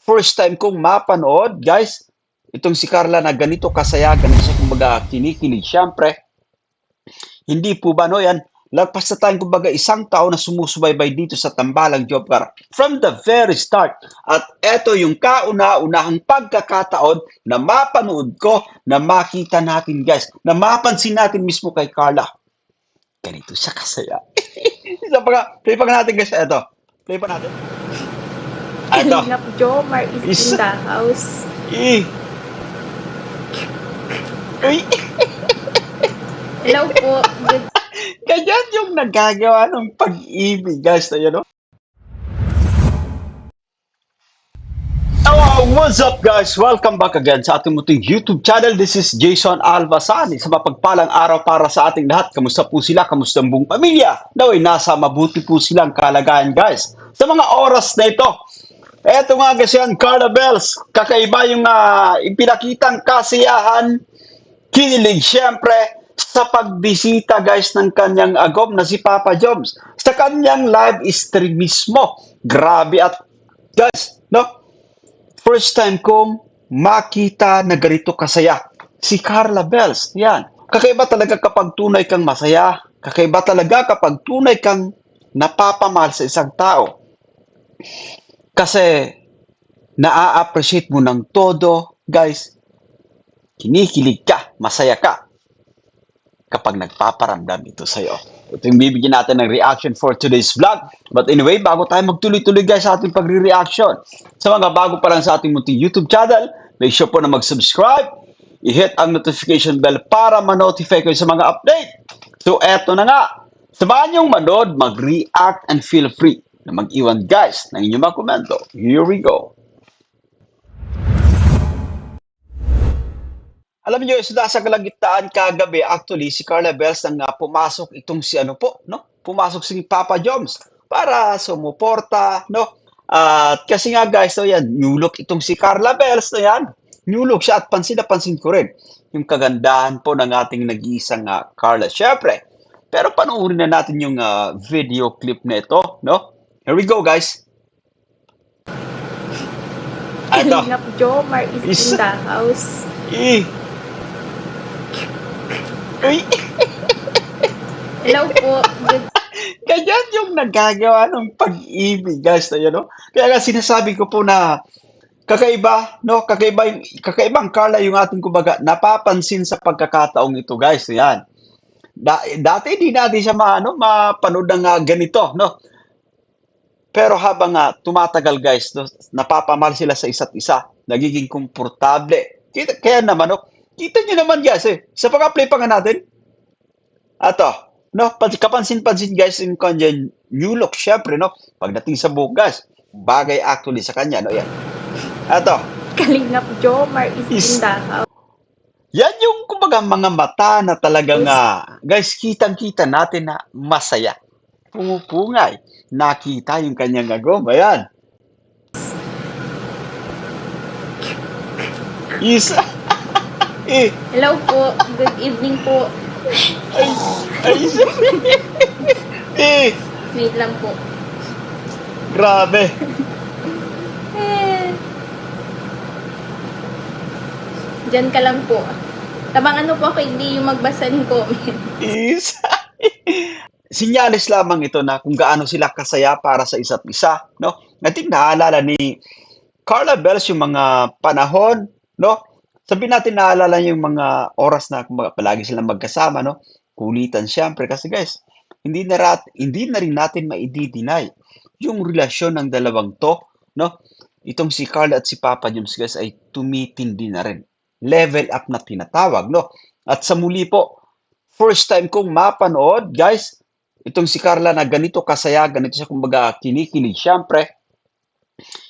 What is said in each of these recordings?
first time kong mapanood, guys, itong si Carla na ganito kasaya, ganito siya kumbaga kinikilig. Siyempre, hindi po ba no yan? Lagpas na tayong kumbaga isang taon na sumusubaybay dito sa Tambalang Job Fair from the very start. At eto yung kauna-unahang pagkakataon na mapanood ko, na makita natin guys, na mapansin natin mismo kay Carla. Ganito siya kasaya. Isa pa nga, play pa nga natin guys, eto. Play pa natin. Eto. Kalingap Jomar is in the house. Eh. Uy. Hello po. Good. Ganyan yung nagagawa ng pag-ibig, guys. Ayan, no? Oh, what's up, guys? Welcome back again sa ating muting YouTube channel. This is Jason Albasan. Sa mapagpalang araw para sa ating lahat. Kamusta po sila? Kamusta ang buong pamilya? Naway, nasa mabuti po silang kalagayan, guys. Sa mga oras na ito, eto nga guys yan, Carla Bells. Kakaiba yung ipinakitang kasiyahan, kinilig syempre, sa pagbisita guys ng kanyang agom na si Papa Joms sa kanyang live stream mismo. Grabe at guys, no? First time kong makita na ganito kasaya si Carla Bells. Yan. Kakaiba talaga kapag tunay kang masaya. Kakaiba talaga kapag tunay kang napapamahal sa isang tao. Kasi naa-appreciate mo ng todo, guys. Kinikilig ka, masaya ka kapag nagpaparamdam ito sa'yo. Ito yung bibigyan natin ng reaction for today's vlog. But anyway, bago tayo magtuloy-tuloy guys sa ating pagre-reaction, sa mga bago pa lang sa ating munting YouTube channel, make sure po na mag-subscribe, i-hit ang notification bell para ma-notify kayo sa mga update. So eto na nga, samahan niyong manood, mag-react, and feel free na mag-iwan guys ng inyong mga komento. Here we go. Alam niyo, sa kalagitnaan kagabi, actually, si Carla Bells nang pumasok itong si ano po, no? Pumasok si Papa Joms para sumuporta, no? At kasi nga guys, so yan, new look itong si Carla Bells, no yan. New look siya at pansin na pansin ko rin yung kagandahan po ng ating nag-iisang Carla. Syempre, pero panoorin na natin yung video clip na ito, no? Here we go, guys. Ito. Kalingap Jomar is in the house. Eh. Uy. Hello po. Good. Ganyan yung nagagawa ng pag-ibig, guys. Ayan, no? Kaya nga sinasabi ko po na kakaiba, no? Kakaibang Carla yung ating kumbaga napapansin sa pagkakataong ito, guys. Ayan. Dati hindi natin siya mapanood ng ganito, no? Pero habang tumatagal, guys, no, napapamahal sila sa isa't isa, nagiging komportable. Kaya naman, no? Kita nyo naman, guys, sa pag-play pa nga natin. Ato, no? Kapansin-pansin, guys, yung kanyang new look, syempre, no? Pagdating sa buhok, guys, bagay actually sa kanya, no? Yan. Ato. Kalingap Jomar is in the house. Yan yung, kumbaga, mga mata na talagang, guys, kitang-kita natin na masaya. Pumupungay. Nakita yung kanyang agom. Ayan. Isa. Hello po. Good evening po. Wait lang po. Grabe. Diyan ka lang po. Tabang ano po ako, hindi yung magbasa ng comment. Isa. Sinyalis lamang ito na kung gaano sila kasaya para sa isa't isa, no? Nating naalala ni Carla Bells yung mga panahon, no? Sabihin natin naalala yung mga oras na kumbaga palagi silang magkasama, no? Kulitan siyempre kasi guys, hindi na rin natin maidi-deny yung relasyon ng dalawang to, no? Itong si Carla at si Papa Joms guys ay tumitindi na rin. Level up na tinatawag, no? At sa muli po, first time kong mapanood, guys, itong si Carla na ganito kasaya, ganito siya kumbaga kinikilig. Siyempre,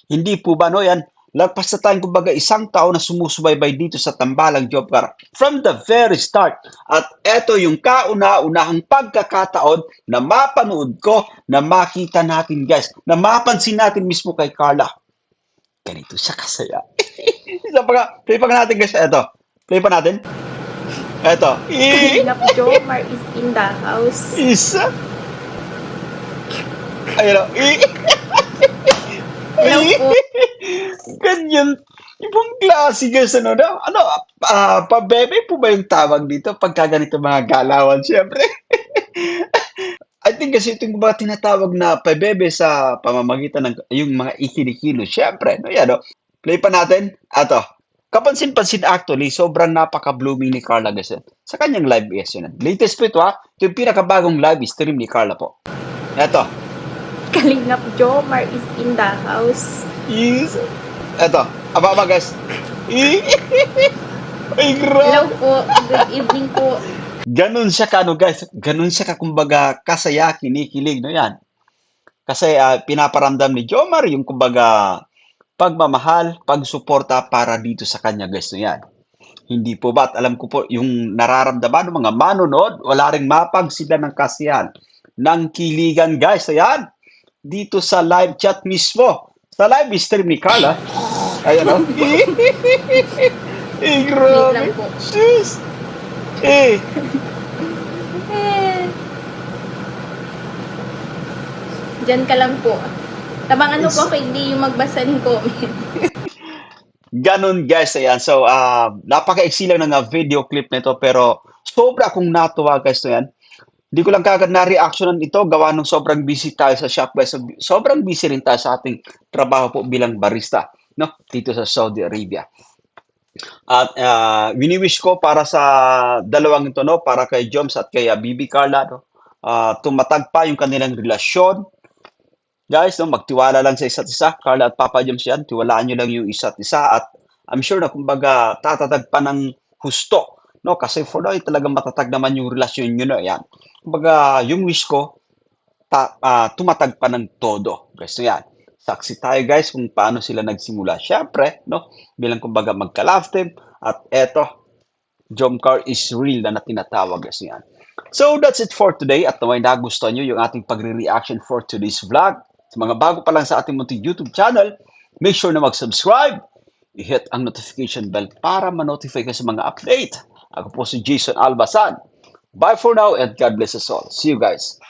hindi po ba no yan? Lagpas na tayong kumbaga isang taon na sumusubaybay dito sa Tambalang Job Fair from the very start. At eto yung kauna-unahang pagkakataon na mapanood ko, na makita natin guys, na mapansin natin mismo kay Carla. Ganito siya kasaya. Isa pa nga, play pa nga natin guys, eto. Play pa natin. Eto. Kalingap Jomar is in the house. Isa. Ayun o. Hello po. Ganyan. Ibang klase guys, ano na? Ano, pabebe po ba yung tawag dito pagka ganito mga galawan? Siyempre. I think kasi ito yung mga tinatawag na pabebe sa pamamagitan ng yung mga ikinikilo. Siyempre, no, yan, no? Play pa natin. Ato. Kapansin-pansin actually, sobrang napaka-blooming ni Carla guys. Sa kanyang live yes yun. Latest po ito ha. Ito yung pinakabagong live stream ni Carla po. Eto. Kalingap Jomar is in the house. Yes. Eto. Aba guys. Ay, Hello grabe. po. Good evening po. Ganun siya ka, ano guys. Ganun siya ka, kumbaga, kasaya, kinikilig, no yan. Kasi pinaparamdam ni Jomar yung kumbaga pagmamahal, pagsuporta para dito sa kanya guys no yan. Hindi po ba? At alam ko po yung nararamdaman ng mga manonood, wala ring mapag sila ng kasiyahan, ng kiligan guys. Ayan, dito sa live chat mismo. Sa live stream ni Carla. Ayan o. Eh, Wait lang grabe. po. Sus. Eh, Eh, Diyan ka lang po. Tabangan mo po ako hindi yung magbasa ng comment. ganun guys, ayan. So, napaka-iksi lang ng video clip nito pero sobra akong natuwa guys na yan. Hindi ko lang kagad na-reactionan ito gawa nung sobrang busy tayo sa shop guys. So, sobrang busy rin tayo sa ating trabaho po bilang barista, no? Dito sa Saudi Arabia. At wini-wish ko para sa dalawang ito, no? Para kay Joms at kay Bibi Carla, no? Tumatag pa yung kanilang relasyon. Guys, no, magtiwala lang sa isa't isa. Carla at Papa James yan, tiwalaan nyo lang yung isa't isa at I'm sure na kumbaga tatatag pa ng husto. No? Kasi for now, talagang matatag naman yung relasyon nyo na yan. Kumbaga, yung wish ko, tumatag pa ng todo. Guys, so yan. Saksi tayo guys kung paano sila nagsimula. Siyempre, no? Bilang kumbaga magka-love team at eto, Jomcar is real na tinatawag guys yan. So that's it for today at naway nagustuhan nyo yung ating pagre-reaction for today's vlog. Sa mga bago pa lang sa ating munting YouTube channel, make sure na mag-subscribe, i-hit ang notification bell para ma-notify ka sa mga update. Ako po si Jason Albasan. Bye for now and God bless us all. See you guys.